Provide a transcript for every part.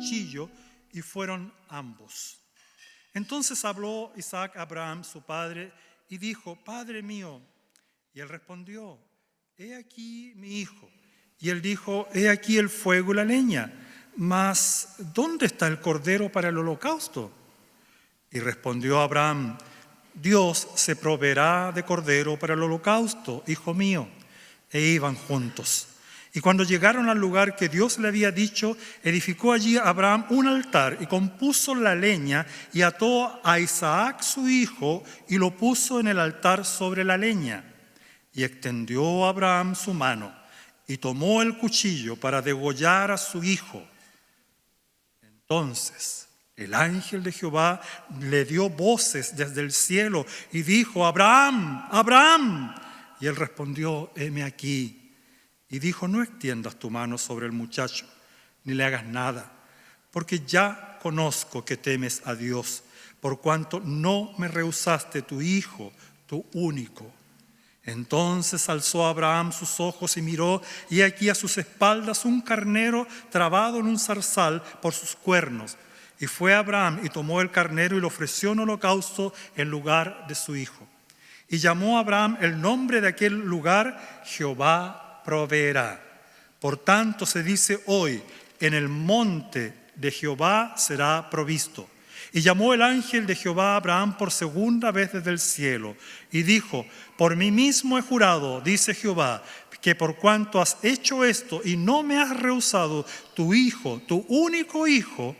cuchillo, y fueron ambos. Entonces habló Isaac a Abraham, su padre, y dijo: Padre mío. Y él respondió: He aquí mi hijo. Y él dijo: He aquí el fuego y la leña, mas ¿dónde está el cordero para el holocausto? Y respondió Abraham: Dios se proveerá de cordero para el holocausto, hijo mío. E iban juntos. Y cuando llegaron al lugar que Dios le había dicho, edificó allí Abraham un altar y compuso la leña y ató a Isaac su hijo y lo puso en el altar sobre la leña. Y extendió Abraham su mano y tomó el cuchillo para degollar a su hijo. Entonces el ángel de Jehová le dio voces desde el cielo y dijo: Abraham, Abraham. Y él respondió: heme aquí. Y dijo: no extiendas tu mano sobre el muchacho, ni le hagas nada, porque ya conozco que temes a Dios, por cuanto no me rehusaste tu hijo, tu único. Entonces alzó Abraham sus ojos y miró, y aquí a sus espaldas un carnero trabado en un zarzal por sus cuernos. Y fue Abraham y tomó el carnero y lo ofreció en holocausto en lugar de su hijo. Y llamó a Abraham el nombre de aquel lugar: Jehová proveerá. Por tanto se dice hoy: en el monte de Jehová será provisto. Y llamó el ángel de Jehová a Abraham por segunda vez desde el cielo y dijo: por mí mismo he jurado, dice Jehová, que por cuanto has hecho esto y no me has rehusado tu hijo, tu único hijo,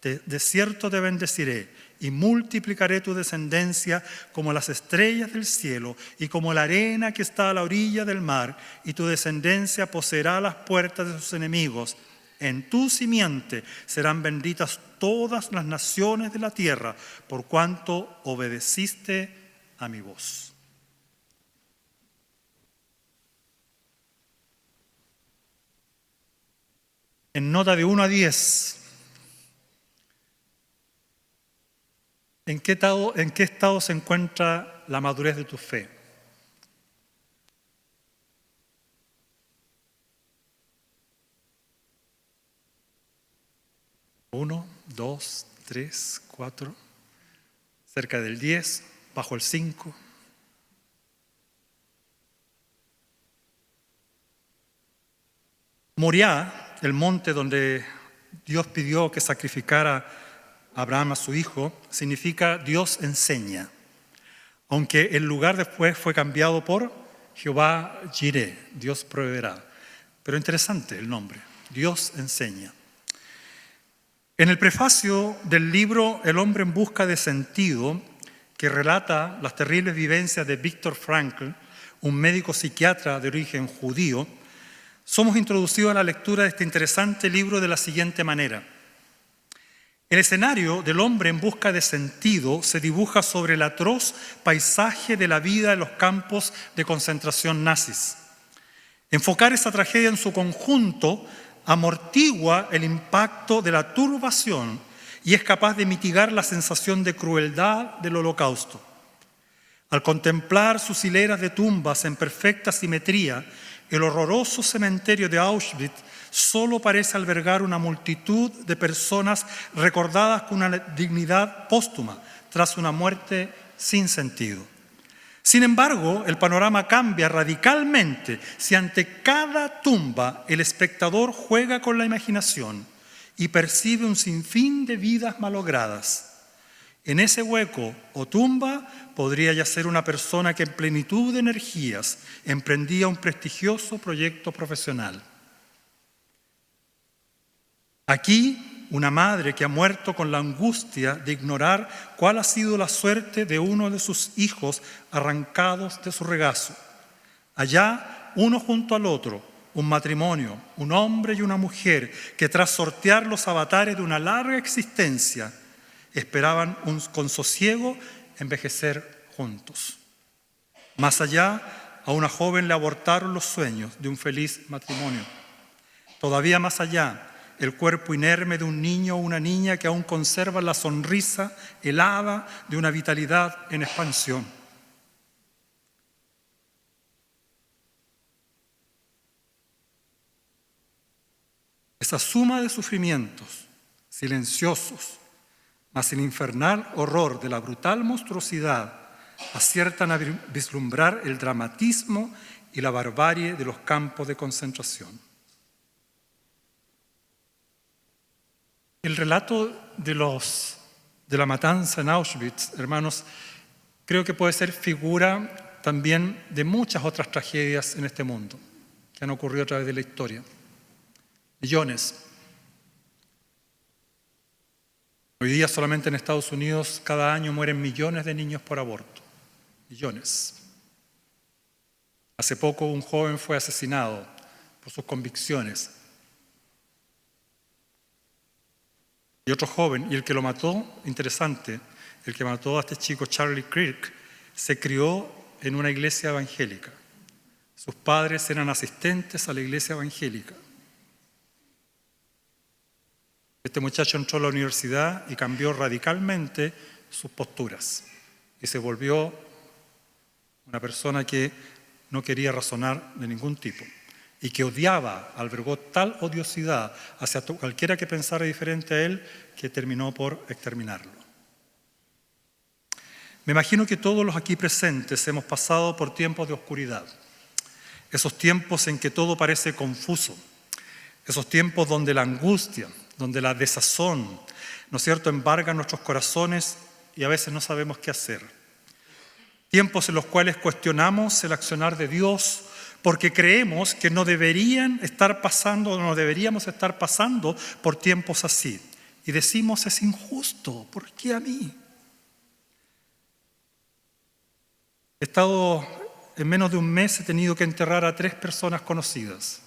de cierto te bendeciré y multiplicaré tu descendencia como las estrellas del cielo y como la arena que está a la orilla del mar, y tu descendencia poseerá las puertas de sus enemigos. En tu simiente serán benditas todas las naciones de la tierra, por cuanto obedeciste a mi voz. En nota de 1 a 10, ¿en qué estado se encuentra la madurez de tu fe? ¿1, 2, 3, 4, cerca del 10, bajo el 5? Moriah, el monte donde Dios pidió que sacrificara a Abraham a su hijo, significa Dios enseña, aunque el lugar después fue cambiado por Jehová Jireh, Dios proveerá. Pero interesante el nombre, Dios enseña. En el prefacio del libro El hombre en busca de sentido, que relata las terribles vivencias de Viktor Frankl, un médico psiquiatra de origen judío, somos introducidos a la lectura de este interesante libro de la siguiente manera. El escenario del hombre en busca de sentido se dibuja sobre el atroz paisaje de la vida en los campos de concentración nazis. Enfocar esa tragedia en su conjunto amortigua el impacto de la turbación y es capaz de mitigar la sensación de crueldad del holocausto. Al contemplar sus hileras de tumbas en perfecta simetría, el horroroso cementerio de Auschwitz solo parece albergar una multitud de personas recordadas con una dignidad póstuma tras una muerte sin sentido. Sin embargo, el panorama cambia radicalmente si ante cada tumba el espectador juega con la imaginación y percibe un sinfín de vidas malogradas. En ese hueco o tumba podría yacer una persona que en plenitud de energías emprendía un prestigioso proyecto profesional. Aquí, una madre que ha muerto con la angustia de ignorar cuál ha sido la suerte de uno de sus hijos arrancados de su regazo. Allá, uno junto al otro, un matrimonio, un hombre y una mujer que tras sortear los avatares de una larga existencia, esperaban con sosiego envejecer juntos. Más allá, a una joven le abortaron los sueños de un feliz matrimonio. Todavía más allá, el cuerpo inerme de un niño o una niña que aún conserva la sonrisa helada de una vitalidad en expansión. Esa suma de sufrimientos silenciosos, mas el infernal horror de la brutal monstruosidad aciertan a vislumbrar el dramatismo y la barbarie de los campos de concentración. El relato de la matanza en Auschwitz, hermanos, creo que puede ser figura también de muchas otras tragedias en este mundo que han ocurrido a través de la historia. Millones. Hoy día solamente en Estados Unidos cada año mueren millones de niños por aborto. Millones. Hace poco un joven fue asesinado por sus convicciones. Y otro joven, y el que lo mató, interesante, el que mató a este chico Charlie Kirk, se crió en una iglesia evangélica. Sus padres eran asistentes a la iglesia evangélica. Este muchacho entró a la universidad y cambió radicalmente sus posturas y se volvió una persona que no quería razonar de ningún tipo y que albergó tal odiosidad hacia cualquiera que pensara diferente a él que terminó por exterminarlo. Me imagino que todos los aquí presentes hemos pasado por tiempos de oscuridad, esos tiempos en que todo parece confuso, esos tiempos donde la angustia, donde la desazón, ¿no es cierto?, embarga nuestros corazones y a veces no sabemos qué hacer. Tiempos en los cuales cuestionamos el accionar de Dios porque creemos que no deberíamos estar pasando por tiempos así. Y decimos, es injusto, ¿por qué a mí? He estado, en menos de un mes, he tenido que enterrar a 3 personas conocidas.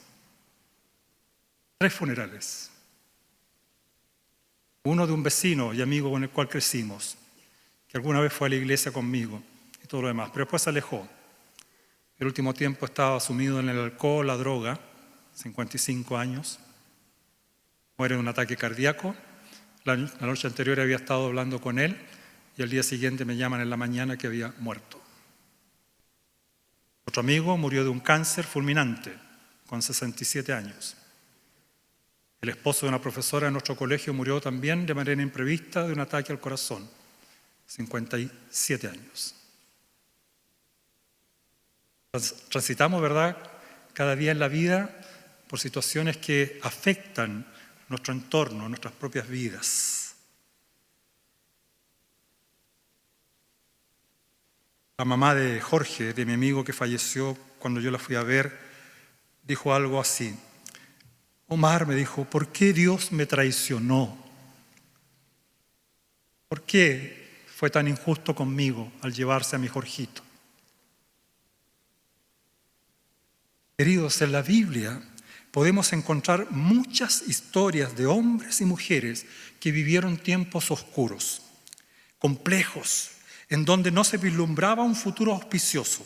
3 funerales. Uno de un vecino y amigo con el cual crecimos, que alguna vez fue a la iglesia conmigo y todo lo demás, pero después se alejó. El último tiempo estaba sumido en el alcohol, la droga, 55 años, muere de un ataque cardíaco. La noche anterior había estado hablando con él y al día siguiente me llaman en la mañana que había muerto. Otro amigo murió de un cáncer fulminante con 67 años. El esposo de una profesora de nuestro colegio murió también de manera imprevista de un ataque al corazón, 57 años. Transitamos, ¿verdad?, cada día en la vida por situaciones que afectan nuestro entorno, nuestras propias vidas. La mamá de Jorge, de mi amigo que falleció cuando yo la fui a ver, dijo algo así: Omar, me dijo, ¿por qué Dios me traicionó? ¿Por qué fue tan injusto conmigo al llevarse a mi Jorgito? Queridos, en la Biblia podemos encontrar muchas historias de hombres y mujeres que vivieron tiempos oscuros, complejos, en donde no se vislumbraba un futuro auspicioso.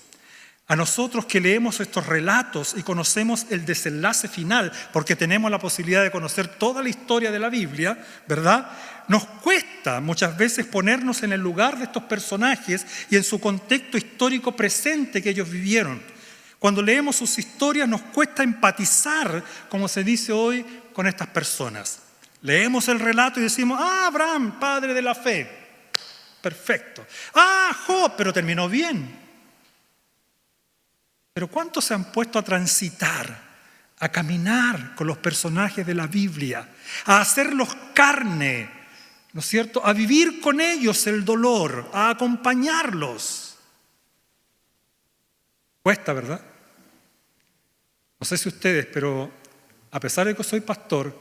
A nosotros que leemos estos relatos y conocemos el desenlace final, porque tenemos la posibilidad de conocer toda la historia de la Biblia, ¿verdad?, nos cuesta muchas veces ponernos en el lugar de estos personajes y en su contexto histórico presente que ellos vivieron. Cuando leemos sus historias nos cuesta empatizar, como se dice hoy, con estas personas. Leemos el relato y decimos, Abraham, padre de la fe, perfecto. Job, pero terminó bien. Pero ¿cuántos se han puesto a transitar, a caminar con los personajes de la Biblia, a hacerlos carne, ¿no es cierto?, a vivir con ellos el dolor, a acompañarlos? Cuesta, ¿verdad? No sé si ustedes, pero a pesar de que soy pastor,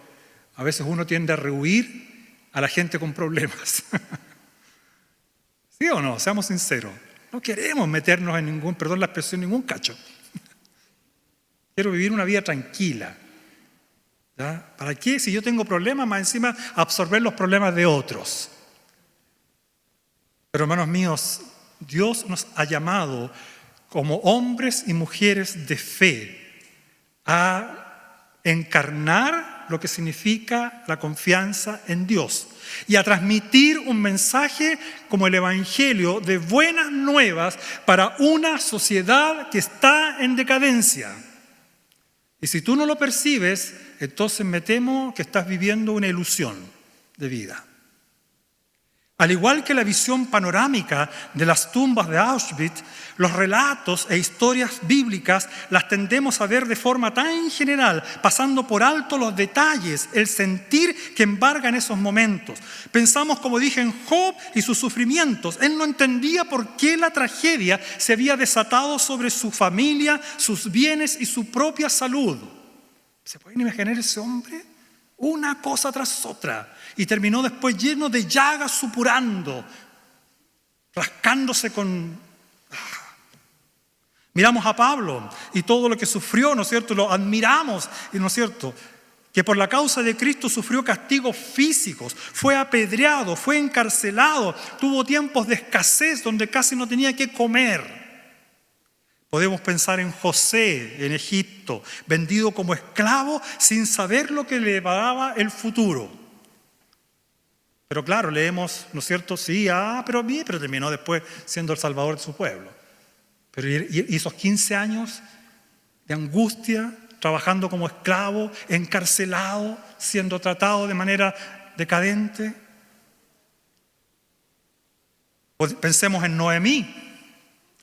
a veces uno tiende a rehuir a la gente con problemas. ¿Sí o no? Seamos sinceros. No queremos meternos en ningún cacho. Quiero vivir una vida tranquila. ¿Ya? ¿Para qué? Si yo tengo problemas, más encima absorber los problemas de otros. Pero hermanos míos, Dios nos ha llamado como hombres y mujeres de fe a encarnar lo que significa la confianza en Dios y a transmitir un mensaje como el Evangelio de buenas nuevas para una sociedad que está en decadencia. Y si tú no lo percibes, entonces me temo que estás viviendo una ilusión de vida. Al igual que la visión panorámica de las tumbas de Auschwitz, los relatos e historias bíblicas las tendemos a ver de forma tan general, pasando por alto los detalles, el sentir que embarga en esos momentos. Pensamos, como dije, en Job y sus sufrimientos. Él no entendía por qué la tragedia se había desatado sobre su familia, sus bienes y su propia salud. ¿Se pueden imaginar ese hombre? Una cosa tras otra. Y terminó después lleno de llagas, supurando, rascándose con... Miramos a Pablo y todo lo que sufrió, ¿no es cierto? Lo admiramos, ¿no es cierto? Que por la causa de Cristo sufrió castigos físicos, fue apedreado, fue encarcelado, tuvo tiempos de escasez donde casi no tenía que comer. Podemos pensar en José en Egipto, vendido como esclavo sin saber lo que le daba el futuro. Pero claro, leemos, ¿no es cierto? Sí, pero terminó después siendo el salvador de su pueblo. Pero y esos 15 años de angustia, trabajando como esclavo, encarcelado, siendo tratado de manera decadente. Pues pensemos en Noemí.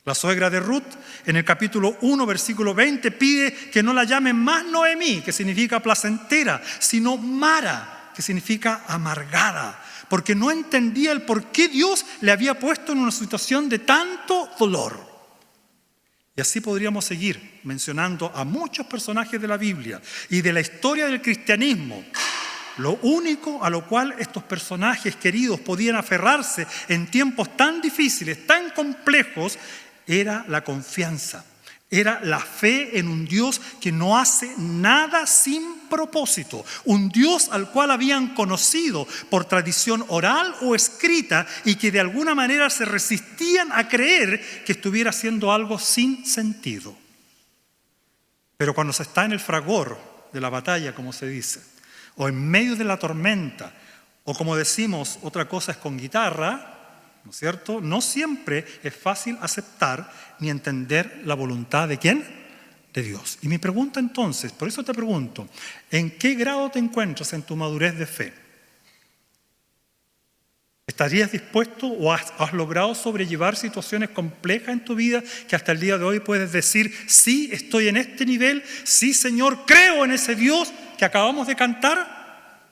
La suegra de Ruth, en el capítulo 1, versículo 20, pide que no la llamen más Noemí, que significa placentera, sino Mara, que significa amargada, porque no entendía el por qué Dios le había puesto en una situación de tanto dolor. Y así podríamos seguir mencionando a muchos personajes de la Biblia y de la historia del cristianismo. Lo único a lo cual estos personajes queridos podían aferrarse en tiempos tan difíciles, tan complejos, era la confianza, era la fe en un Dios que no hace nada sin propósito, un Dios al cual habían conocido por tradición oral o escrita y que de alguna manera se resistían a creer que estuviera haciendo algo sin sentido. Pero cuando se está en el fragor de la batalla, como se dice, o en medio de la tormenta, o como decimos, otra cosa es con guitarra, ¿no es cierto? No siempre es fácil aceptar ni entender la voluntad ¿de quién? De Dios. Y mi pregunta entonces, por eso te pregunto, ¿en qué grado te encuentras en tu madurez de fe? ¿Estarías dispuesto o has logrado sobrellevar situaciones complejas en tu vida que hasta el día de hoy puedes decir, sí, estoy en este nivel, sí, Señor, creo en ese Dios que acabamos de cantar,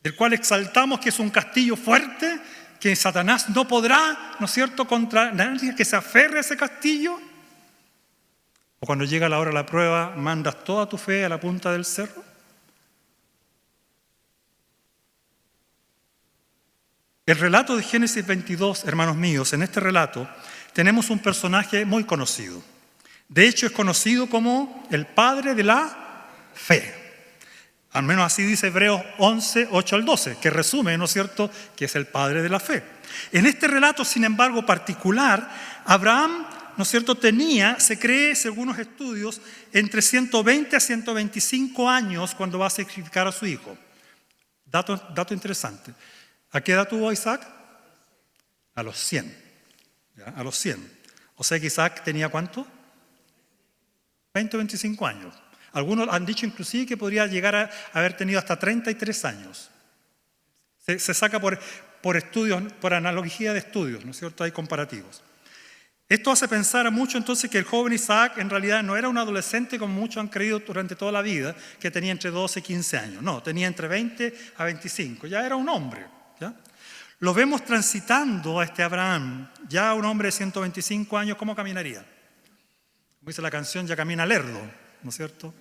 del cual exaltamos que es un castillo fuerte, que Satanás no podrá, ¿no es cierto?, contra nadie que se aferre a ese castillo? ¿O cuando llega la hora de la prueba, mandas toda tu fe a la punta del cerro? El relato de Génesis 22, hermanos míos, en este relato tenemos un personaje muy conocido. De hecho, es conocido como el padre de la fe. Al menos así dice Hebreos 11, 8 al 12, que resume, ¿no es cierto?, que es el padre de la fe. En este relato, sin embargo, particular, Abraham, ¿no es cierto?, tenía, se cree, según los estudios, entre 120 a 125 años cuando va a sacrificar a su hijo. Dato interesante. ¿A qué edad tuvo Isaac? A los 100. ¿Ya? A los 100. O sea que Isaac tenía ¿cuánto? 20 o 25 años. Algunos han dicho inclusive que podría llegar a haber tenido hasta 33 años. Se saca por estudios, por analogía de estudios, ¿no es cierto? Hay comparativos. Esto hace pensar a mucho entonces que el joven Isaac en realidad no era un adolescente como muchos han creído durante toda la vida, que tenía entre 12 y 15 años. No, tenía entre 20 a 25. Ya era un hombre. ¿Ya? Lo vemos transitando a este Abraham, ya un hombre de 125 años, ¿cómo caminaría? Como dice la canción, ya camina lerdo, ¿no es cierto?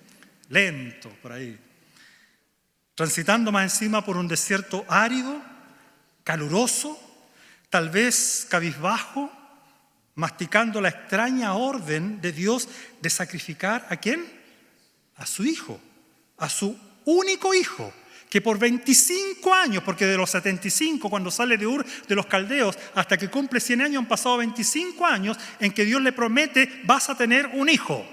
Lento, por ahí. Transitando más encima por un desierto árido, caluroso, tal vez cabizbajo, masticando la extraña orden de Dios de sacrificar ¿a quién? A su hijo, a su único hijo, que por 25 años, porque de los 75 cuando sale de Ur de los Caldeos hasta que cumple 100 años han pasado 25 años en que Dios le promete vas a tener un hijo.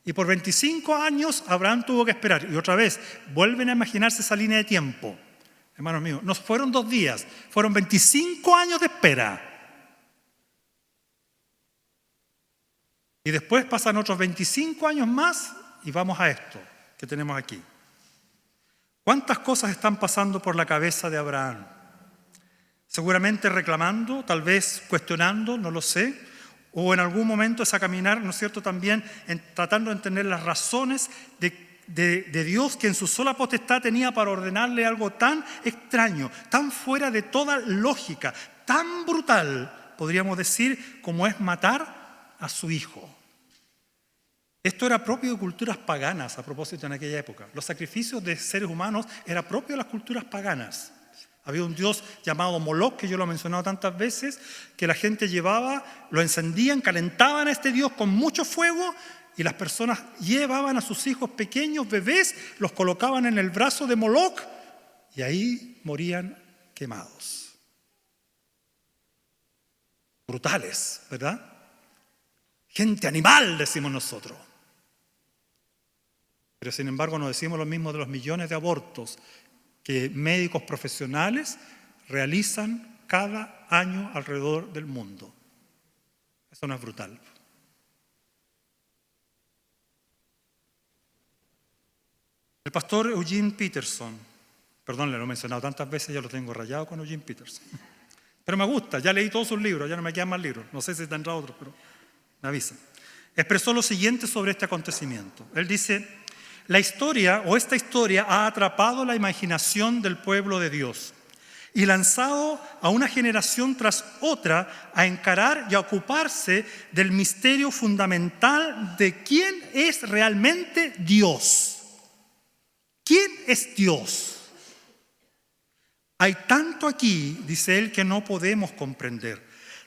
Y por 25 años Abraham tuvo que esperar. Y otra vez, vuelven a imaginarse esa línea de tiempo. Hermanos míos, no fueron 2 días, fueron 25 años de espera. Y después pasan otros 25 años más y vamos a esto que tenemos aquí. ¿Cuántas cosas están pasando por la cabeza de Abraham? Seguramente reclamando, tal vez cuestionando, no lo sé, o en algún momento es a caminar, ¿no es cierto?, también tratando de entender las razones de Dios, que en su sola potestad tenía para ordenarle algo tan extraño, tan fuera de toda lógica, tan brutal, podríamos decir, como es matar a su hijo. Esto era propio de culturas paganas, a propósito, en aquella época. Los sacrificios de seres humanos era propio de las culturas paganas. Había un dios llamado Moloch, que yo lo he mencionado tantas veces, que la gente llevaba, lo encendían, calentaban a este dios con mucho fuego, y las personas llevaban a sus hijos pequeños, bebés, los colocaban en el brazo de Moloch, y ahí morían quemados. Brutales, ¿verdad? Gente animal, decimos nosotros. Pero sin embargo no decimos lo mismo de los millones de abortos que médicos profesionales realizan cada año alrededor del mundo. Eso no es brutal. El pastor Eugene Peterson, perdón, le lo he mencionado tantas veces, ya lo tengo rayado con Eugene Peterson. Pero me gusta, ya leí todos sus libros, ya no me quedan más libros. No sé si tendrá otros, pero me avisan. Expresó lo siguiente sobre este acontecimiento. Él dice: la historia o esta historia ha atrapado la imaginación del pueblo de Dios y lanzado a una generación tras otra a encarar y a ocuparse del misterio fundamental de quién es realmente Dios. ¿Quién es Dios? Hay tanto aquí, dice él, que no podemos comprender,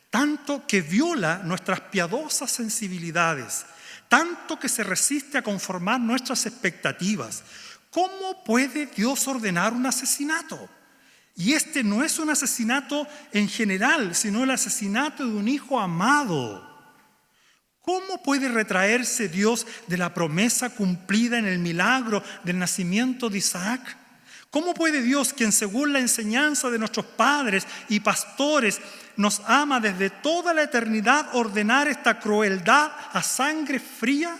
tanto que viola nuestras piadosas sensibilidades, tanto que se resiste a conformar nuestras expectativas. ¿Cómo puede Dios ordenar un asesinato? Y este no es un asesinato en general, sino el asesinato de un hijo amado. ¿Cómo puede retraerse Dios de la promesa cumplida en el milagro del nacimiento de Isaac? ¿Cómo puede Dios, quien según la enseñanza de nuestros padres y pastores nos ama desde toda la eternidad, ordenar esta crueldad a sangre fría?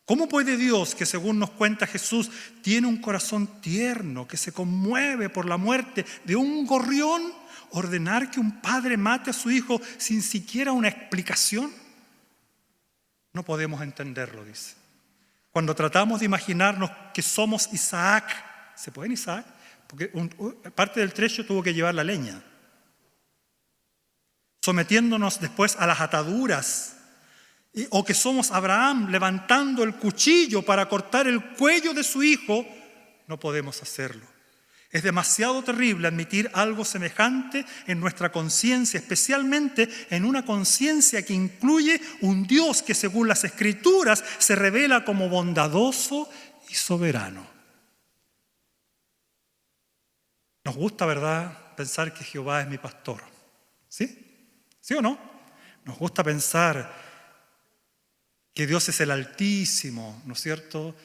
¿Cómo puede Dios, que según nos cuenta Jesús, tiene un corazón tierno, que se conmueve por la muerte de un gorrión, ordenar que un padre mate a su hijo sin siquiera una explicación? No podemos entenderlo, dice. Cuando tratamos de imaginarnos que somos Isaac, ¿se puede en Isaac? Porque parte del trecho tuvo que llevar la leña. Sometiéndonos después a las ataduras. O que somos Abraham levantando el cuchillo para cortar el cuello de su hijo, no podemos hacerlo. Es demasiado terrible admitir algo semejante en nuestra conciencia, especialmente en una conciencia que incluye un Dios que según las Escrituras se revela como bondadoso y soberano. Nos gusta, ¿verdad?, pensar que Jehová es mi pastor. ¿Sí? ¿Sí o no? Nos gusta pensar que Dios es el Altísimo, ¿no es cierto?,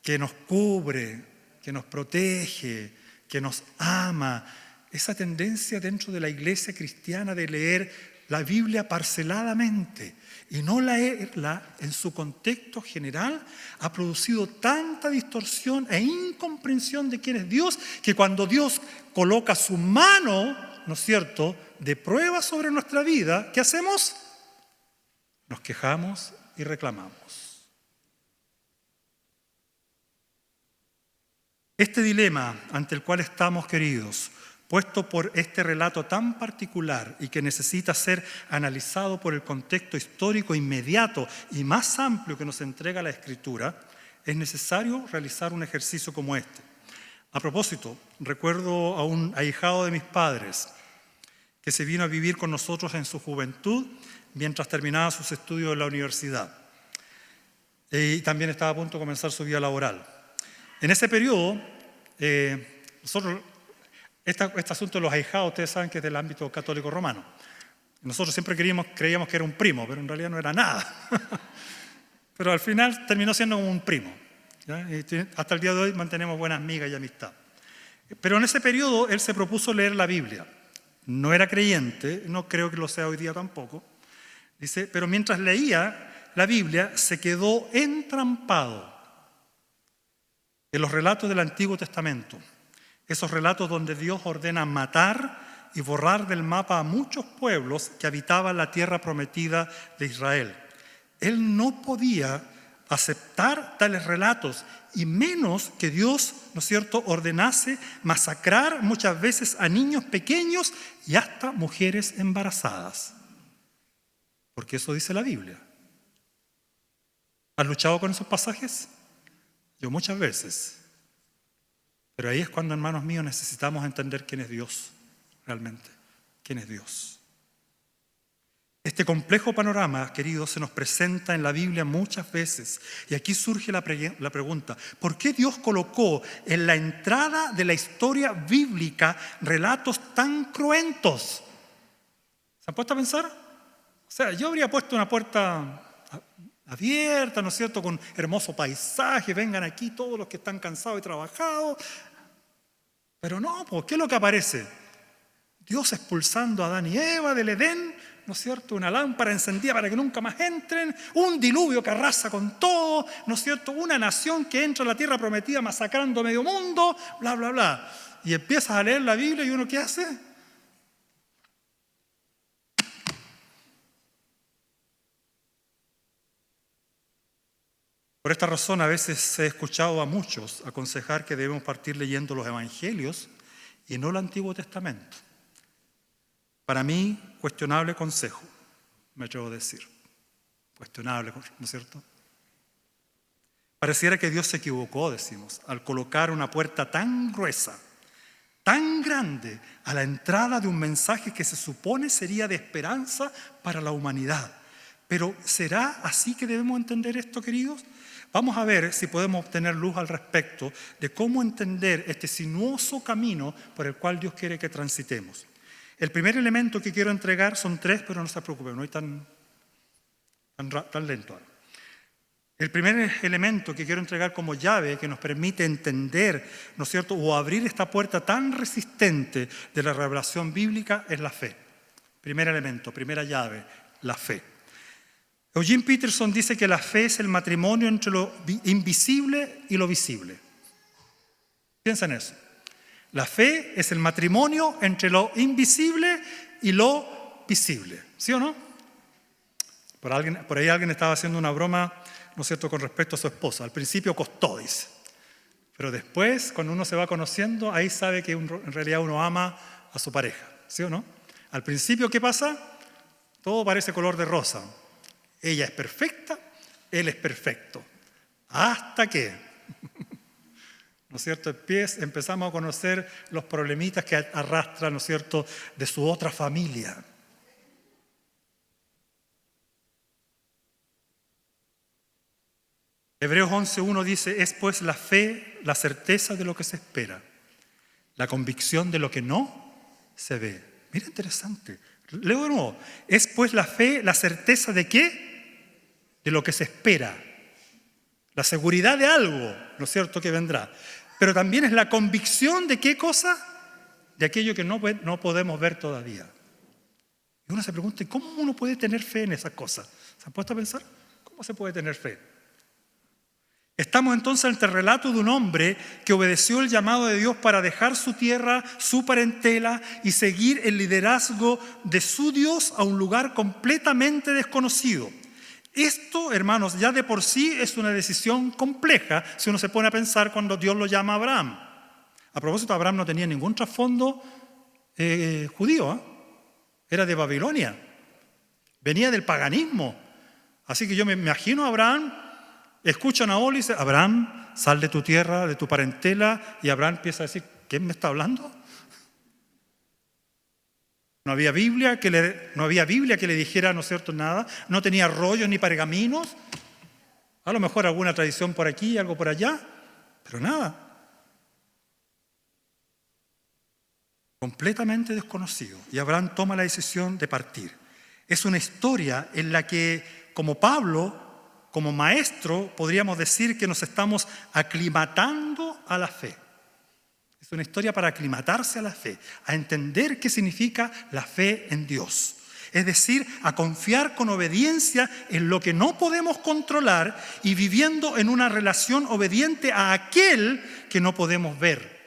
que nos cubre, que nos protege, que nos ama. Esa tendencia dentro de la iglesia cristiana de leer la Biblia parceladamente y no leerla en su contexto general ha producido tanta distorsión e incomprensión de quién es Dios, que cuando Dios coloca su mano, ¿no es cierto?, de prueba sobre nuestra vida, ¿qué hacemos? Nos quejamos y reclamamos. Este dilema ante el cual estamos, queridos, puesto por este relato tan particular y que necesita ser analizado por el contexto histórico inmediato y más amplio que nos entrega la Escritura, es necesario realizar un ejercicio como este. A propósito, recuerdo a un ahijado de mis padres que se vino a vivir con nosotros en su juventud mientras terminaba sus estudios en la universidad. Y también estaba a punto de comenzar su vida laboral. En ese periodo, nosotros, este asunto de los ahijados, ustedes saben que es del ámbito católico romano. Nosotros siempre creíamos que era un primo, pero en realidad no era nada. Pero al final terminó siendo un primo, ¿ya? Y hasta el día de hoy mantenemos buenas migas y amistad. Pero en ese periodo él se propuso leer la Biblia. No era creyente, no creo que lo sea hoy día tampoco. Dice, pero mientras leía la Biblia se quedó entrampado En los relatos del Antiguo Testamento, esos relatos donde Dios ordena matar y borrar del mapa a muchos pueblos que habitaban la tierra prometida de Israel, Él no podía aceptar tales relatos, y menos que Dios, ¿no es cierto?, ordenase masacrar muchas veces a niños pequeños y hasta mujeres embarazadas. Porque eso dice la Biblia. ¿Has luchado con esos pasajes? Yo muchas veces. Pero ahí es cuando, hermanos míos, necesitamos entender quién es Dios, realmente. ¿Quién es Dios? Este complejo panorama, queridos, se nos presenta en la Biblia muchas veces. Y aquí surge la pregunta: ¿por qué Dios colocó en la entrada de la historia bíblica relatos tan cruentos? ¿Se han puesto a pensar? O sea, yo habría puesto una puerta abierta, ¿no es cierto?, con hermoso paisaje, vengan aquí todos los que están cansados y trabajados. Pero no, pues, ¿qué es lo que aparece? Dios expulsando a Adán y Eva del Edén, ¿no es cierto?, una lámpara encendida para que nunca más entren, un diluvio que arrasa con todo, ¿no es cierto?, una nación que entra a la tierra prometida masacrando medio mundo, bla, bla, bla. Y empiezas a leer la Biblia y uno, ¿qué hace? Por esta razón, a veces he escuchado a muchos aconsejar que debemos partir leyendo los Evangelios y no el Antiguo Testamento. Para mí, cuestionable consejo, me atrevo a decir. Cuestionable, ¿no es cierto? Pareciera que Dios se equivocó, decimos, al colocar una puerta tan gruesa, tan grande, a la entrada de un mensaje que se supone sería de esperanza para la humanidad. Pero ¿será así que debemos entender esto, queridos? Vamos a ver si podemos obtener luz al respecto de cómo entender este sinuoso camino por el cual Dios quiere que transitemos. El primer elemento que quiero entregar son tres, pero no se preocupen, no hay tan lento ahora. El primer elemento que quiero entregar como llave que nos permite entender, ¿no es cierto?, o abrir esta puerta tan resistente de la revelación bíblica es la fe. Primer elemento, primera llave, la fe. Eugene Peterson dice que la fe es el matrimonio entre lo invisible y lo visible. Piensa en eso. La fe es el matrimonio entre lo invisible y lo visible. ¿Sí o no? Por ahí alguien estaba haciendo una broma, ¿no es cierto?, con respecto a su esposa. Al principio costó, dice. Pero después, cuando uno se va conociendo, ahí sabe que en realidad uno ama a su pareja. ¿Sí o no? Al principio, ¿qué pasa? Todo parece color de rosa. Ella es perfecta, él es perfecto. ¿Hasta qué? ¿No es cierto? Empezamos a conocer los problemitas que arrastra, ¿no es cierto?, de su otra familia. Hebreos 11:1 dice: es pues la fe, la certeza de lo que se espera, la convicción de lo que no se ve. Mira, interesante. Leo de nuevo. Es pues la fe, la certeza de ¿qué? De lo que se espera. La seguridad de algo, ¿no es cierto?, que vendrá. Pero también es la convicción de ¿qué cosa? De aquello que no podemos ver todavía. Y uno se pregunta, ¿cómo uno puede tener fe en esas cosas? ¿Se han puesto a pensar? ¿Cómo se puede tener fe? Estamos entonces ante el relato de un hombre que obedeció el llamado de Dios para dejar su tierra, su parentela y seguir el liderazgo de su Dios a un lugar completamente desconocido. Esto, hermanos, ya de por sí es una decisión compleja si uno se pone a pensar cuando Dios lo llama a Abraham. A propósito, Abraham no tenía ningún trasfondo judío, ¿eh? Era de Babilonia, venía del paganismo. Así que yo me imagino a Abraham, escucha a Nahor y dice: Abraham, sal de tu tierra, de tu parentela, y Abraham empieza a decir: ¿quién me está hablando? No había Biblia que le dijera, ¿no es cierto?, nada. No tenía rollos ni pergaminos. A lo mejor alguna tradición por aquí, algo por allá, pero nada. Completamente desconocido. Y Abraham toma la decisión de partir. Es una historia en la que, como Pablo, como maestro, podríamos decir que nos estamos aclimatando a la fe. Es una historia para aclimatarse a la fe, a entender qué significa la fe en Dios. Es decir, a confiar con obediencia en lo que no podemos controlar y viviendo en una relación obediente a aquel que no podemos ver,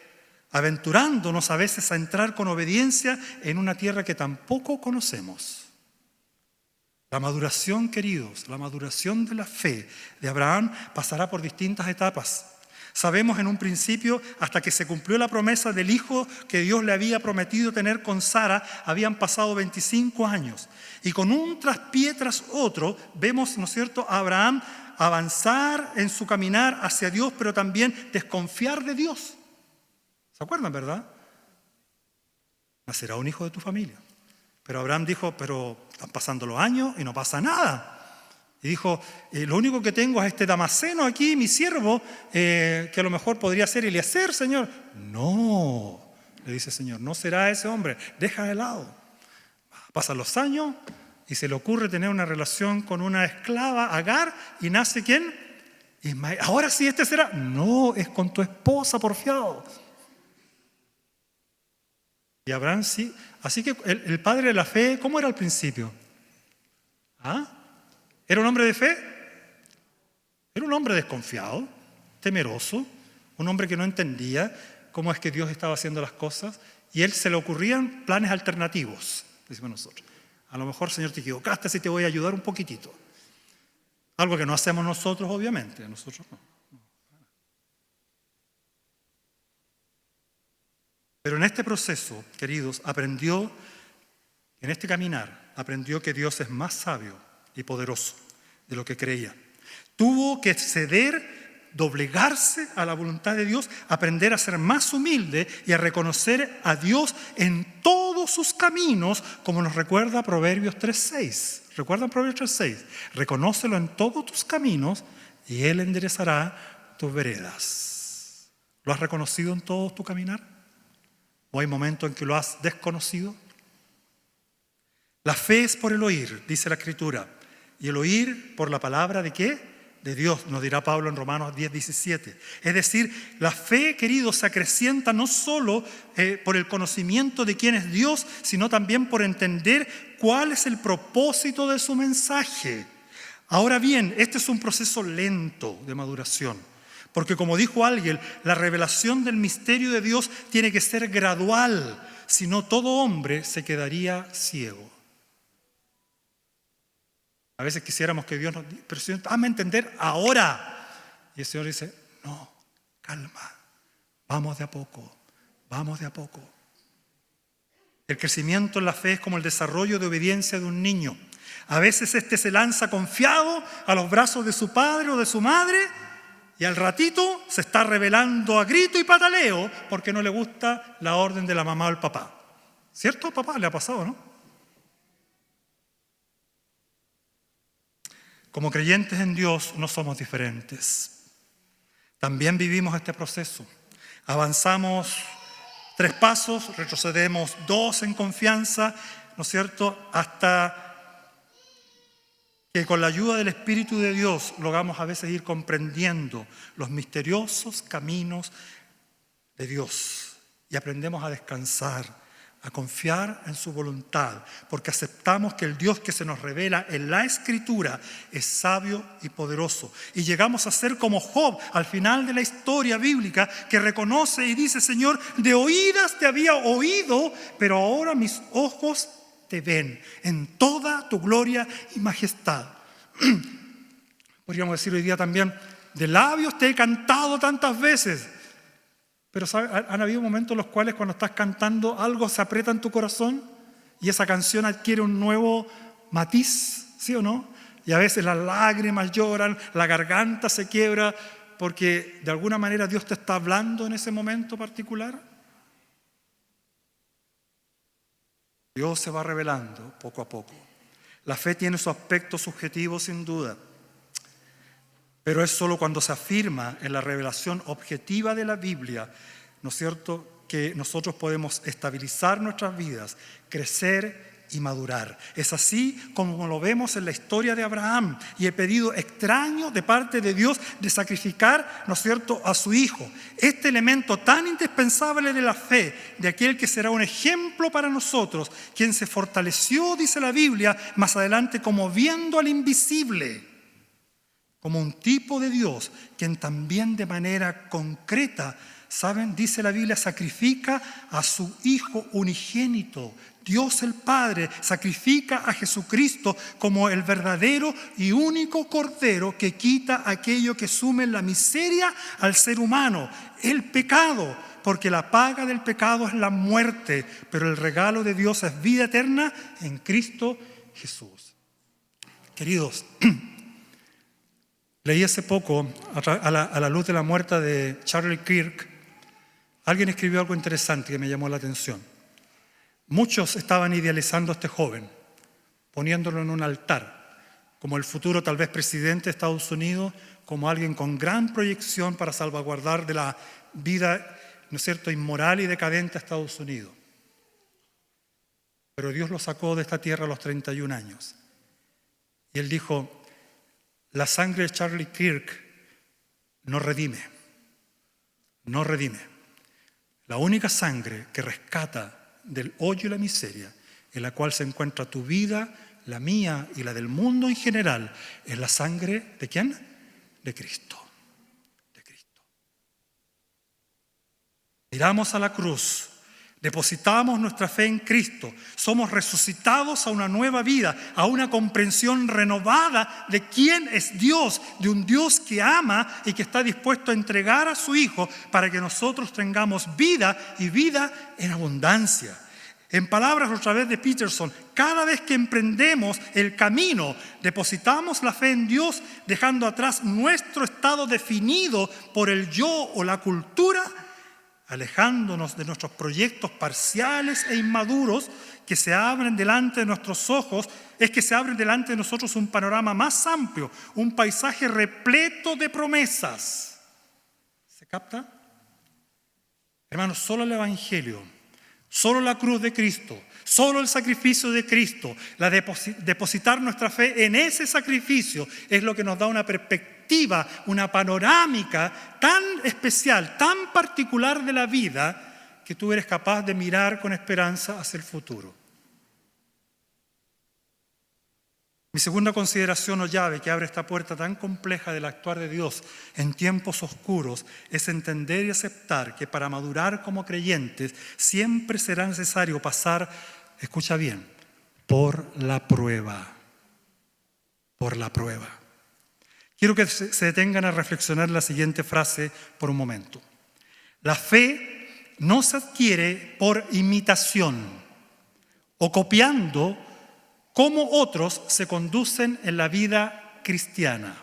aventurándonos a veces a entrar con obediencia en una tierra que tampoco conocemos. La maduración, queridos, la maduración de la fe de Abraham pasará por distintas etapas. Sabemos en un principio, hasta que se cumplió la promesa del hijo que Dios le había prometido tener con Sara, habían pasado 25 años. Y con un traspié tras otro, vemos, ¿no es cierto?, a Abraham avanzar en su caminar hacia Dios, pero también desconfiar de Dios. ¿Se acuerdan, verdad? Nacerá un hijo de tu familia. Pero Abraham dijo, pero están pasando los años y no pasa nada. Y dijo, lo único que tengo es este Damaseno aquí, mi siervo, que a lo mejor podría ser Eliezer, Señor. No, le dice el Señor, no será ese hombre, deja de lado. Pasan los años y se le ocurre tener una relación con una esclava, Agar, y nace ¿quién? Ismael. Ahora sí, este será. No, es con tu esposa, porfiado. Y Abraham sí. Así que el padre de la fe, ¿cómo era al principio? ¿Ah? ¿Era un hombre de fe? Era un hombre desconfiado, temeroso, un hombre que no entendía cómo es que Dios estaba haciendo las cosas, y a él se le ocurrían planes alternativos, decimos nosotros. A lo mejor, Señor, te equivocaste, así te voy a ayudar un poquitito. Algo que no hacemos nosotros, obviamente, nosotros no. Pero en este proceso, queridos, en este caminar, aprendió que Dios es más sabio y poderoso de lo que creía. Tuvo que ceder, doblegarse a la voluntad de Dios, aprender a ser más humilde y a reconocer a Dios en todos sus caminos, como nos recuerda Proverbios 3:6. ¿Recuerdan Proverbios 3:6? Reconócelo en todos tus caminos y Él enderezará tus veredas. ¿Lo has reconocido en todo tu caminar? ¿O hay momentos en que lo has desconocido? La fe es por el oír, dice la Escritura. ¿Y el oír por la palabra de qué? De Dios, nos dirá Pablo en Romanos 10:17. Es decir, la fe, queridos, se acrecienta no solo por el conocimiento de quién es Dios, sino también por entender cuál es el propósito de su mensaje. Ahora bien, este es un proceso lento de maduración. Porque como dijo alguien, la revelación del misterio de Dios tiene que ser gradual, si no todo hombre se quedaría ciego. A veces quisiéramos que Dios nos diga, pero Señor, hazme entender ahora. Y el Señor dice, no, calma, vamos de a poco, vamos de a poco. El crecimiento en la fe es como el desarrollo de obediencia de un niño. A veces este se lanza confiado a los brazos de su padre o de su madre, y al ratito se está rebelando a grito y pataleo porque no le gusta la orden de la mamá o el papá. ¿Cierto, papá? Le ha pasado, ¿no? Como creyentes en Dios no somos diferentes. También vivimos este proceso. Avanzamos 3 pasos, retrocedemos 2 en confianza, ¿no es cierto? Hasta que con la ayuda del Espíritu de Dios logramos a veces ir comprendiendo los misteriosos caminos de Dios y aprendemos a descansar, a confiar en su voluntad, porque aceptamos que el Dios que se nos revela en la Escritura es sabio y poderoso. Y llegamos a ser como Job al final de la historia bíblica, que reconoce y dice, Señor, de oídas te había oído, pero ahora mis ojos te ven en toda tu gloria y majestad. Podríamos decir hoy día también, de labios te he cantado tantas veces. Pero ¿sabes? Han habido momentos en los cuales cuando estás cantando algo se aprieta en tu corazón y esa canción adquiere un nuevo matiz, ¿sí o no? Y a veces las lágrimas lloran, la garganta se quiebra porque de alguna manera Dios te está hablando en ese momento particular. Dios se va revelando poco a poco. La fe tiene su aspecto subjetivo sin duda, pero es solo cuando se afirma en la revelación objetiva de la Biblia, ¿no es cierto?, que nosotros podemos estabilizar nuestras vidas, crecer y madurar. Es así como lo vemos en la historia de Abraham y el pedido extraño de parte de Dios de sacrificar, ¿no es cierto?, a su hijo. Este elemento tan indispensable de la fe, de aquel que será un ejemplo para nosotros, quien se fortaleció, dice la Biblia, más adelante como viendo al invisible, como un tipo de Dios, quien también de manera concreta, ¿saben?, dice la Biblia, sacrifica a su Hijo unigénito. Dios el Padre sacrifica a Jesucristo como el verdadero y único Cordero que quita aquello que sume en la miseria al ser humano, el pecado, porque la paga del pecado es la muerte, pero el regalo de Dios es vida eterna en Cristo Jesús. Queridos, leí hace poco, a la luz de la muerte de Charlie Kirk, alguien escribió algo interesante que me llamó la atención. Muchos estaban idealizando a este joven, poniéndolo en un altar, como el futuro tal vez presidente de Estados Unidos, como alguien con gran proyección para salvaguardar de la vida, ¿no es cierto?, inmoral y decadente a Estados Unidos. Pero Dios lo sacó de esta tierra a los 31 años. Y él dijo, la sangre de Charlie Kirk no redime, no redime. La única sangre que rescata del hoyo y la miseria, en la cual se encuentra tu vida, la mía y la del mundo en general, es la sangre ¿de quién? De Cristo. De Cristo. Miramos a la cruz, depositamos nuestra fe en Cristo, somos resucitados a una nueva vida, a una comprensión renovada de quién es Dios, de un Dios que ama y que está dispuesto a entregar a su Hijo para que nosotros tengamos vida y vida en abundancia. En palabras otra vez de Peterson, cada vez que emprendemos el camino, depositamos la fe en Dios, dejando atrás nuestro estado definido por el yo o la cultura, alejándonos de nuestros proyectos parciales e inmaduros que se abren delante de nuestros ojos, es que se abre delante de nosotros un panorama más amplio, un paisaje repleto de promesas. ¿Se capta? Hermanos, solo el Evangelio, solo la cruz de Cristo, solo el sacrificio de Cristo, depositar nuestra fe en ese sacrificio es lo que nos da una perspectiva, una panorámica tan especial, tan particular de la vida, que tú eres capaz de mirar con esperanza hacia el futuro. Mi segunda consideración o llave que abre esta puerta tan compleja del actuar de Dios en tiempos oscuros es entender y aceptar que para madurar como creyentes siempre será necesario pasar, escucha bien, por la prueba. Por la prueba. Quiero que se detengan a reflexionar la siguiente frase por un momento. La fe no se adquiere por imitación o copiando cómo otros se conducen en la vida cristiana.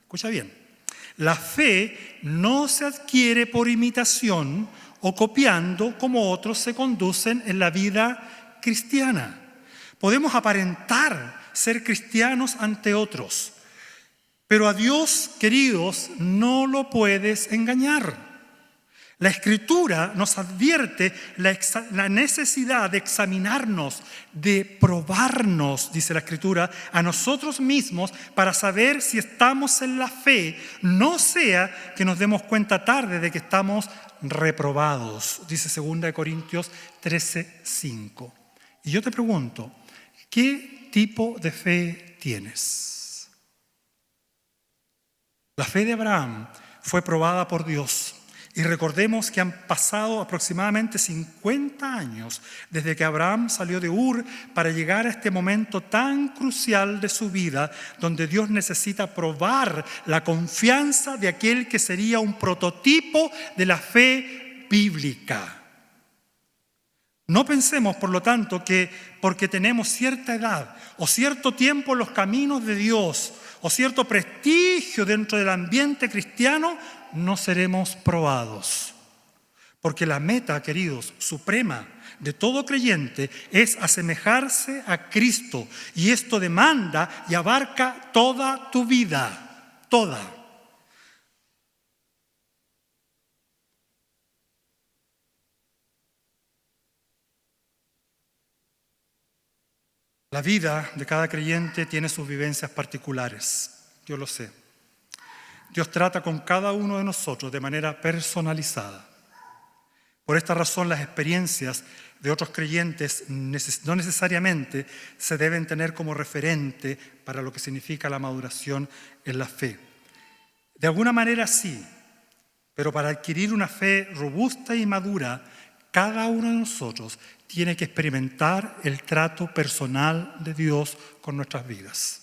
Escucha bien. La fe no se adquiere por imitación o copiando cómo otros se conducen en la vida cristiana. Podemos aparentar ser cristianos ante otros, pero a Dios, queridos, no lo puedes engañar. La Escritura nos advierte la necesidad de examinarnos, de probarnos, dice la Escritura, a nosotros mismos para saber si estamos en la fe, no sea que nos demos cuenta tarde de que estamos reprobados, dice 2 Corintios 13:5. Y yo te pregunto, ¿qué tipo de fe tienes? La fe de Abraham fue probada por Dios. Y recordemos que han pasado aproximadamente 50 años desde que Abraham salió de Ur para llegar a este momento tan crucial de su vida, donde Dios necesita probar la confianza de aquel que sería un prototipo de la fe bíblica. No pensemos, por lo tanto, que porque tenemos cierta edad o cierto tiempo en los caminos de Dios o cierto prestigio dentro del ambiente cristiano, no seremos probados. Porque la meta, queridos, suprema de todo creyente es asemejarse a Cristo. Y esto demanda y abarca toda tu vida, toda. La vida de cada creyente tiene sus vivencias particulares, yo lo sé. Dios trata con cada uno de nosotros de manera personalizada. Por esta razón, las experiencias de otros creyentes no necesariamente se deben tener como referente para lo que significa la maduración en la fe. De alguna manera sí, pero para adquirir una fe robusta y madura, cada uno de nosotros tiene que experimentar el trato personal de Dios con nuestras vidas.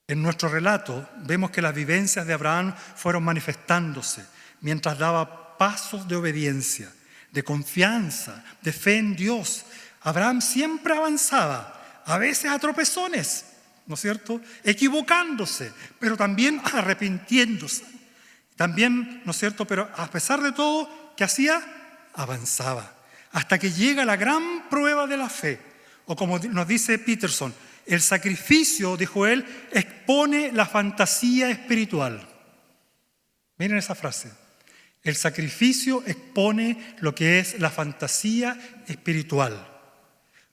En nuestro relato vemos que las vivencias de Abraham fueron manifestándose mientras daba pasos de obediencia, de confianza, de fe en Dios. Abraham siempre avanzaba, a veces a tropezones, ¿no es cierto? Equivocándose, pero también arrepintiéndose. También, ¿no es cierto? Pero a pesar de todo, ¿qué hacía? Avanzaba. Hasta que llega la gran prueba de la fe. O como nos dice Peterson, el sacrificio, dijo él, expone la fantasía espiritual. Miren esa frase. El sacrificio expone lo que es la fantasía espiritual,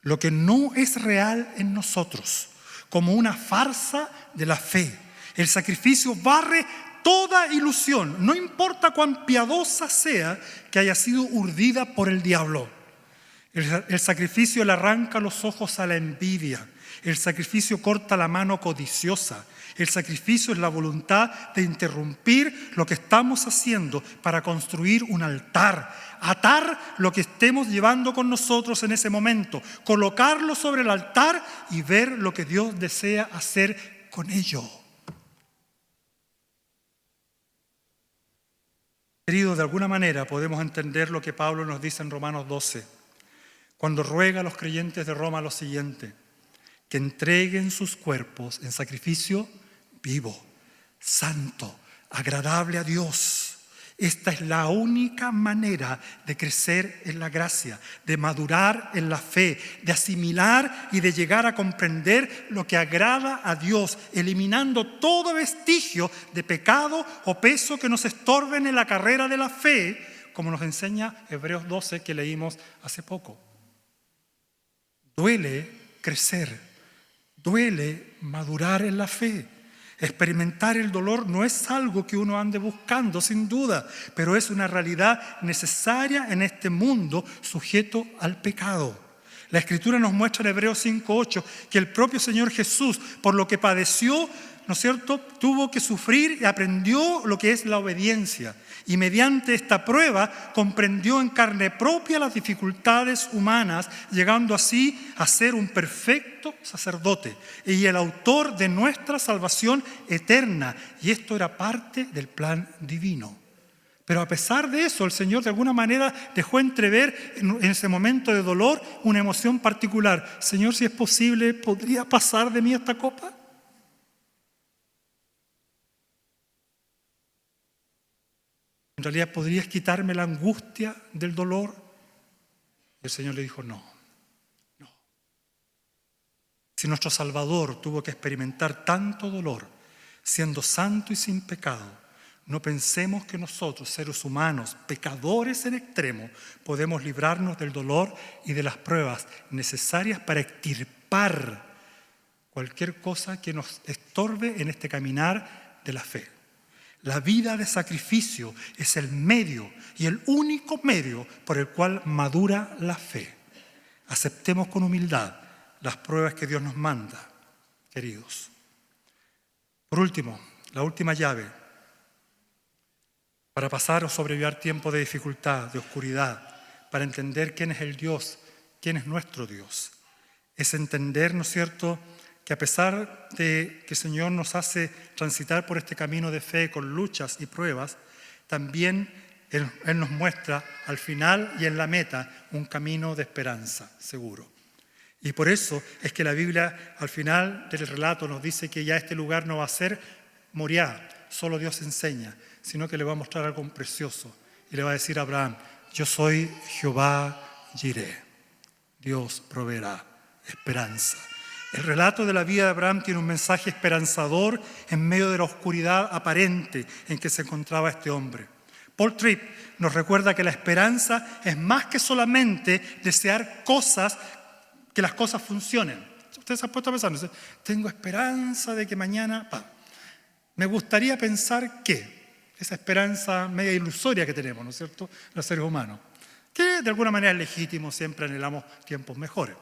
lo que no es real en nosotros, como una farsa de la fe. El sacrificio barre toda ilusión, no importa cuán piadosa sea, que haya sido urdida por el diablo. El sacrificio le arranca los ojos a la envidia. El sacrificio corta la mano codiciosa. El sacrificio es la voluntad de interrumpir lo que estamos haciendo para construir un altar, atar lo que estemos llevando con nosotros en ese momento, colocarlo sobre el altar y ver lo que Dios desea hacer con ello. Queridos, de alguna manera podemos entender lo que Pablo nos dice en Romanos 12, cuando ruega a los creyentes de Roma lo siguiente: que entreguen sus cuerpos en sacrificio vivo, santo, agradable a Dios. Esta es la única manera de crecer en la gracia, de madurar en la fe, de asimilar y de llegar a comprender lo que agrada a Dios, eliminando todo vestigio de pecado o peso que nos estorben en la carrera de la fe, como nos enseña Hebreos 12 que leímos hace poco. Duele crecer, duele madurar en la fe. Experimentar el dolor no es algo que uno ande buscando, sin duda, pero es una realidad necesaria en este mundo sujeto al pecado. La Escritura nos muestra en Hebreos 5:8 que el propio Señor Jesús, por lo que padeció, ¿no es cierto?, tuvo que sufrir y aprendió lo que es la obediencia. Y mediante esta prueba comprendió en carne propia las dificultades humanas, llegando así a ser un perfecto sacerdote y el autor de nuestra salvación eterna. Y esto era parte del plan divino. Pero a pesar de eso, el Señor de alguna manera dejó entrever en ese momento de dolor una emoción particular. Señor, si es posible, ¿podría pasar de mí esta copa? En realidad, ¿podrías quitarme la angustia del dolor? Y el Señor le dijo, no. Si nuestro Salvador tuvo que experimentar tanto dolor, siendo santo y sin pecado, no pensemos que nosotros, seres humanos, pecadores en extremo, podemos librarnos del dolor y de las pruebas necesarias para extirpar cualquier cosa que nos estorbe en este caminar de la fe. La vida de sacrificio es el medio y el único medio por el cual madura la fe. Aceptemos con humildad las pruebas que Dios nos manda, queridos. Por último, la última llave para pasar o sobrevivir tiempos de dificultad, de oscuridad, para entender quién es el Dios, quién es nuestro Dios, es entender, ¿no es cierto?, que a pesar de que el Señor nos hace transitar por este camino de fe con luchas y pruebas, también Él nos muestra al final y en la meta un camino de esperanza seguro. Y por eso es que la Biblia al final del relato nos dice que ya este lugar no va a ser Moriah, solo Dios enseña, sino que le va a mostrar algo precioso. Y le va a decir a Abraham, yo soy Jehová Jireh, Dios proveerá esperanza. El relato de la vida de Abraham tiene un mensaje esperanzador en medio de la oscuridad aparente en que se encontraba este hombre. Paul Tripp nos recuerda que la esperanza es más que solamente desear cosas, que las cosas funcionen. Ustedes se han puesto a pensar, ¿no? Tengo esperanza de que mañana... Me gustaría pensar que esa esperanza media ilusoria que tenemos, ¿no es cierto?, los seres humanos, que de alguna manera es legítimo, siempre anhelamos tiempos mejores.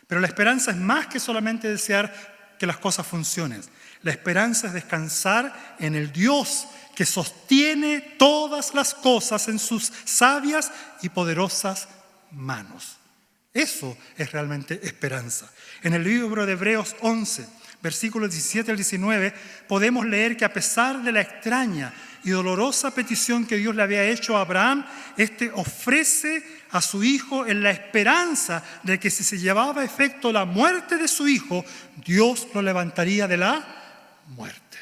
Pero la esperanza es más que solamente desear que las cosas funcionen. La esperanza es descansar en el Dios que sostiene todas las cosas en sus sabias y poderosas manos. Eso es realmente esperanza. En el libro de Hebreos 11, versículos 17 al 19, podemos leer que a pesar de la extraña y dolorosa petición que Dios le había hecho a Abraham, este ofrece a su hijo en la esperanza de que si se llevaba a efecto la muerte de su hijo, Dios lo levantaría de la muerte.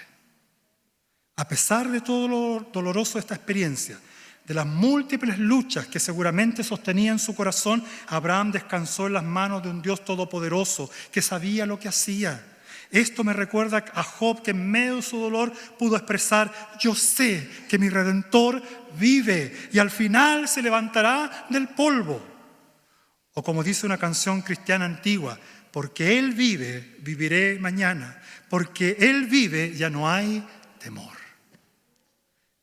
A pesar de todo lo doloroso de esta experiencia, de las múltiples luchas que seguramente sostenía en su corazón, Abraham descansó en las manos de un Dios todopoderoso que sabía lo que hacía. Esto me recuerda a Job, que en medio de su dolor pudo expresar: yo sé que mi Redentor vive y al final se levantará del polvo. O como dice una canción cristiana antigua: porque Él vive, viviré mañana. Porque Él vive, ya no hay temor.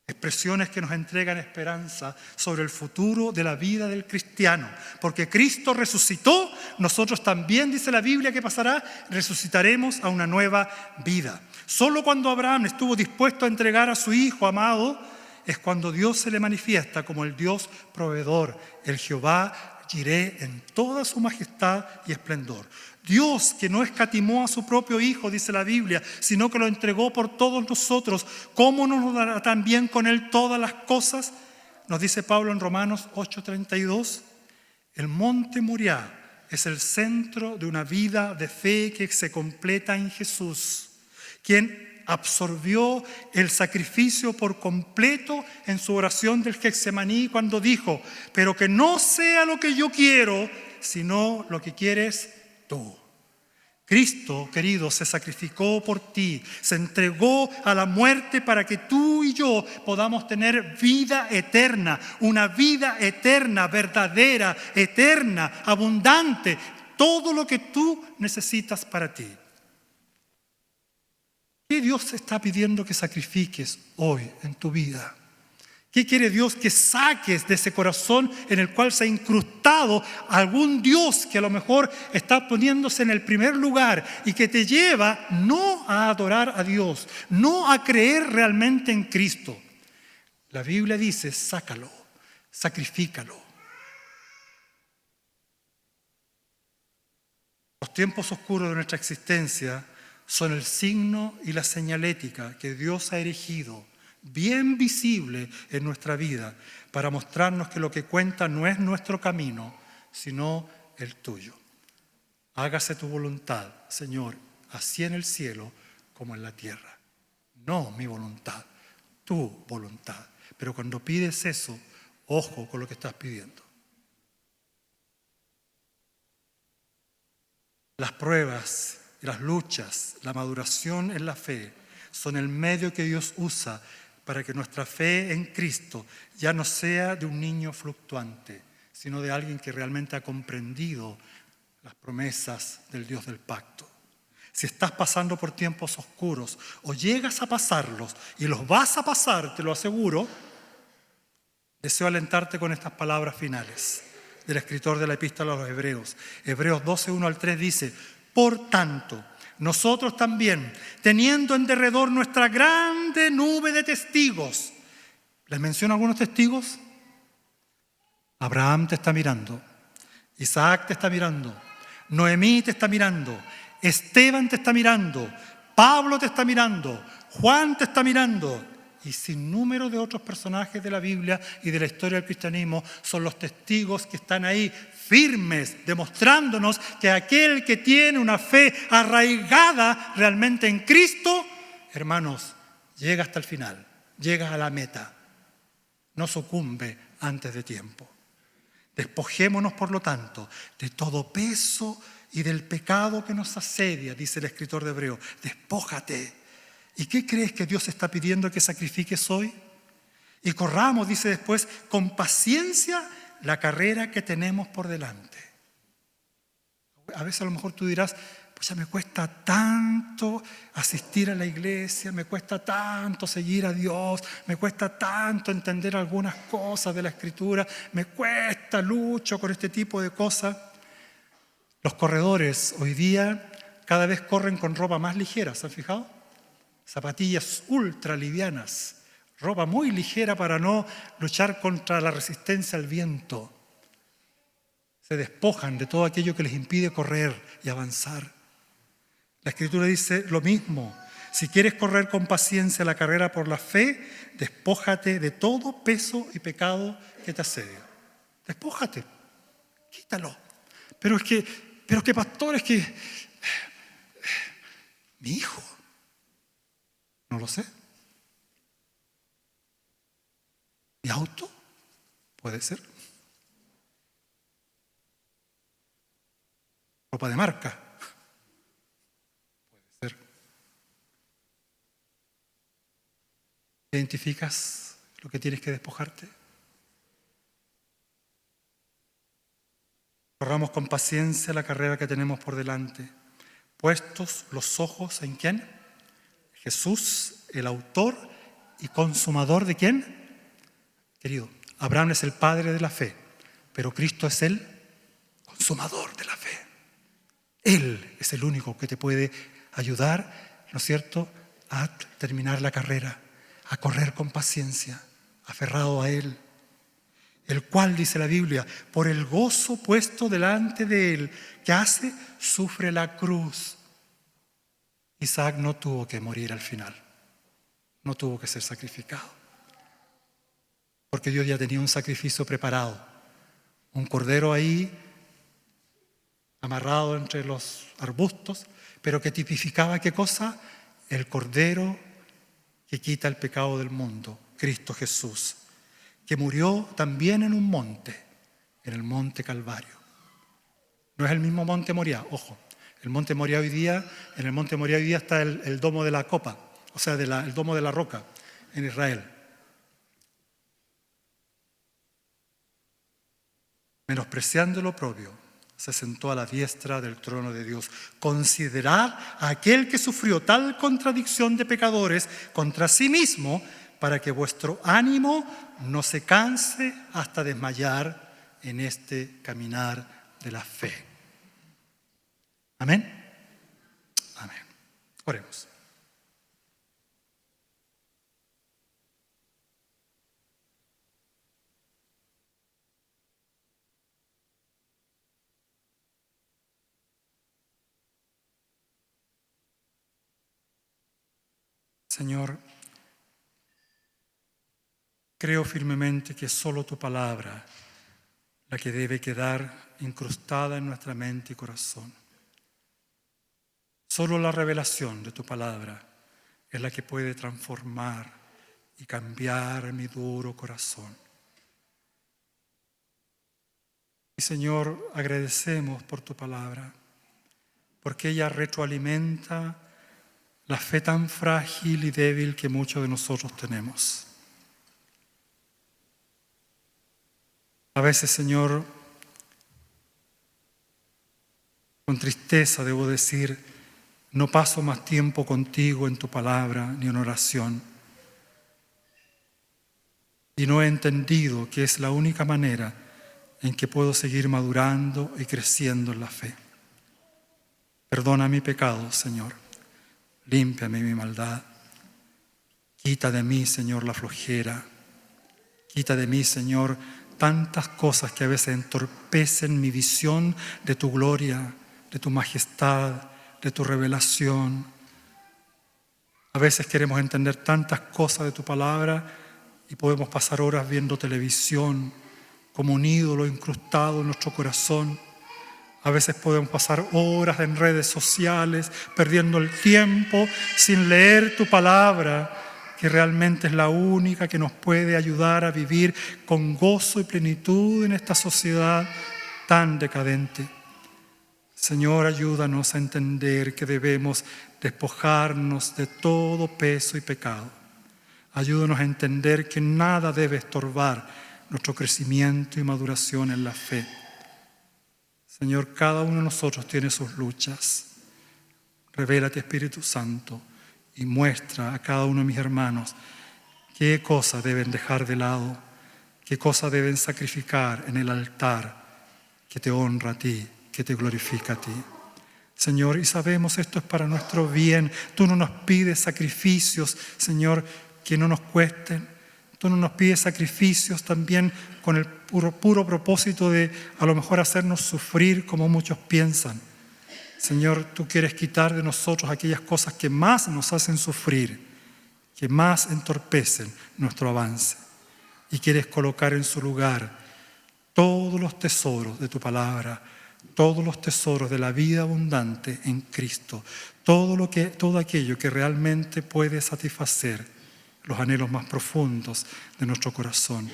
Expresiones que nos entregan esperanza sobre el futuro de la vida del cristiano. Porque Cristo resucitó, nosotros también, dice la Biblia, ¿qué pasará? Resucitaremos a una nueva vida. Solo cuando Abraham estuvo dispuesto a entregar a su hijo amado, es cuando Dios se le manifiesta como el Dios proveedor, el Jehová Jireh en toda su majestad y esplendor. Dios, que no escatimó a su propio Hijo, dice la Biblia, sino que lo entregó por todos nosotros, ¿cómo no nos dará también con Él todas las cosas? Nos dice Pablo en Romanos 8:32. El monte Moriah es el centro de una vida de fe que se completa en Jesús, quien absorbió el sacrificio por completo en su oración del Getsemaní cuando dijo: pero que no sea lo que yo quiero, sino lo que quieres tú. Cristo, querido, se sacrificó por ti, se entregó a la muerte para que tú y yo podamos tener vida eterna, una vida eterna, verdadera, eterna, abundante, todo lo que tú necesitas para ti. ¿Qué Dios está pidiendo que sacrifiques hoy en tu vida? ¿Qué quiere Dios que saques de ese corazón en el cual se ha incrustado algún Dios que a lo mejor está poniéndose en el primer lugar y que te lleva no a adorar a Dios, no a creer realmente en Cristo? La Biblia dice: sácalo, sacrifícalo. Los tiempos oscuros de nuestra existencia son el signo y la señalética que Dios ha erigido bien visible en nuestra vida para mostrarnos que lo que cuenta no es nuestro camino, sino el tuyo. Hágase tu voluntad, Señor, así en el cielo como en la tierra. No mi voluntad, tu voluntad. Pero cuando pides eso, ojo con lo que estás pidiendo. Las pruebas, las luchas, la maduración en la fe son el medio que Dios usa para que nuestra fe en Cristo ya no sea de un niño fluctuante, sino de alguien que realmente ha comprendido las promesas del Dios del pacto. Si estás pasando por tiempos oscuros o llegas a pasarlos, y los vas a pasar, te lo aseguro, deseo alentarte con estas palabras finales del escritor de la Epístola a los Hebreos. Hebreos 12:1-3 dice: por tanto, nosotros también, teniendo en derredor nuestra grande nube de testigos. ¿Les menciono algunos testigos? Abraham te está mirando, Isaac te está mirando, Noemí te está mirando, Esteban te está mirando, Pablo te está mirando, Juan te está mirando, y sin número de otros personajes de la Biblia y de la historia del cristianismo son los testigos que están ahí firmes, demostrándonos que aquel que tiene una fe arraigada realmente en Cristo, hermanos, llega hasta el final, llega a la meta, no sucumbe antes de tiempo. Despojémonos, por lo tanto, de todo peso y del pecado que nos asedia, dice el escritor de Hebreos. Despójate. ¿Y qué crees que Dios está pidiendo que sacrifiques hoy? Y corramos, dice después, con paciencia la carrera que tenemos por delante. A veces a lo mejor tú dirás, pues ya me cuesta tanto asistir a la iglesia, me cuesta tanto seguir a Dios, me cuesta tanto entender algunas cosas de la Escritura, me cuesta, lucho con este tipo de cosas. Los corredores hoy día cada vez corren con ropa más ligera, ¿se han fijado? Zapatillas ultra livianas, ropa muy ligera para no luchar contra la resistencia al viento. Se despojan de todo aquello que les impide correr y avanzar. La Escritura dice lo mismo. Si quieres correr con paciencia la carrera por la fe, despójate de todo peso y pecado que te asedia. Despójate, quítalo. Pero es que pastor, es que mi hijo, no lo sé. ¿Mi auto? Puede ser. Ropa de marca. Puede ser. ¿Identificas lo que tienes que despojarte? Corramos con paciencia la carrera que tenemos por delante, puestos los ojos ¿en quién? Jesús, el autor y consumador ¿de quién? Querido, Abraham es el padre de la fe, pero Cristo es el consumador de la fe. Él es el único que te puede ayudar, ¿no es cierto?, a terminar la carrera, a correr con paciencia, aferrado a Él. El cual, dice la Biblia, por el gozo puesto delante de Él, ¿qué hace? Sufre la cruz. Isaac no tuvo que morir al final, no tuvo que ser sacrificado, porque Dios ya tenía un sacrificio preparado, un cordero ahí, amarrado entre los arbustos, pero que tipificaba ¿qué cosa? El cordero que quita el pecado del mundo, Cristo Jesús, que murió también en un monte, en el monte Calvario. No es el mismo monte Moriah, ojo. El monte Moriah hoy día, en el monte Moriah hoy día está el domo de la copa, o sea, el domo de la roca en Israel. Menospreciando lo propio, se sentó a la diestra del trono de Dios. Considerad a aquel que sufrió tal contradicción de pecadores contra sí mismo, para que vuestro ánimo no se canse hasta desmayar en este caminar de la fe. Amén. Amén. Oremos. Señor, creo firmemente que es solo tu palabra la que debe quedar incrustada en nuestra mente y corazón. Solo la revelación de tu palabra es la que puede transformar y cambiar mi duro corazón. Y Señor, agradecemos por tu palabra, porque ella retroalimenta la fe tan frágil y débil que muchos de nosotros tenemos. A veces, Señor, con tristeza debo decir, no paso más tiempo contigo en tu palabra ni en oración. Y no he entendido que es la única manera en que puedo seguir madurando y creciendo en la fe. Perdona mi pecado, Señor. Límpiame mi maldad. Quita de mí, Señor, la flojera. Quita de mí, Señor, tantas cosas que a veces entorpecen mi visión de tu gloria, de tu majestad, de tu revelación. A veces queremos entender tantas cosas de tu palabra y podemos pasar horas viendo televisión como un ídolo incrustado en nuestro corazón. A veces podemos pasar horas en redes sociales perdiendo el tiempo sin leer tu palabra, que realmente es la única que nos puede ayudar a vivir con gozo y plenitud en esta sociedad tan decadente. Señor, ayúdanos a entender que debemos despojarnos de todo peso y pecado. Ayúdanos a entender que nada debe estorbar nuestro crecimiento y maduración en la fe. Señor, cada uno de nosotros tiene sus luchas. Revélate, Espíritu Santo, y muestra a cada uno de mis hermanos qué cosas deben dejar de lado, qué cosas deben sacrificar en el altar que te honra a ti, que te glorifica a ti. Señor, y sabemos esto es para nuestro bien. Tú no nos pides sacrificios, Señor, que no nos cuesten. Tú no nos pides sacrificios también con el puro propósito de a lo mejor hacernos sufrir como muchos piensan. Señor, tú quieres quitar de nosotros aquellas cosas que más nos hacen sufrir, que más entorpecen nuestro avance. Y quieres colocar en su lugar todos los tesoros de tu palabra, todos los tesoros de la vida abundante en Cristo, todo aquello que realmente puede satisfacer los anhelos más profundos de nuestro corazón.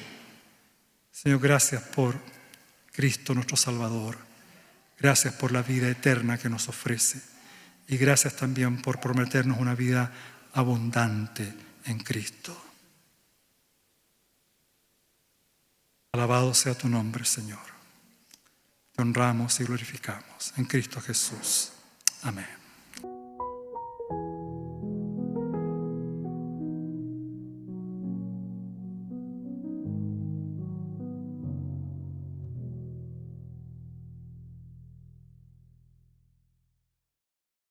Señor, gracias por Cristo nuestro Salvador. Gracias por la vida eterna que nos ofrece. Y gracias también por prometernos una vida abundante en Cristo. Alabado sea tu nombre, Señor. Te honramos y glorificamos en Cristo Jesús. Amén.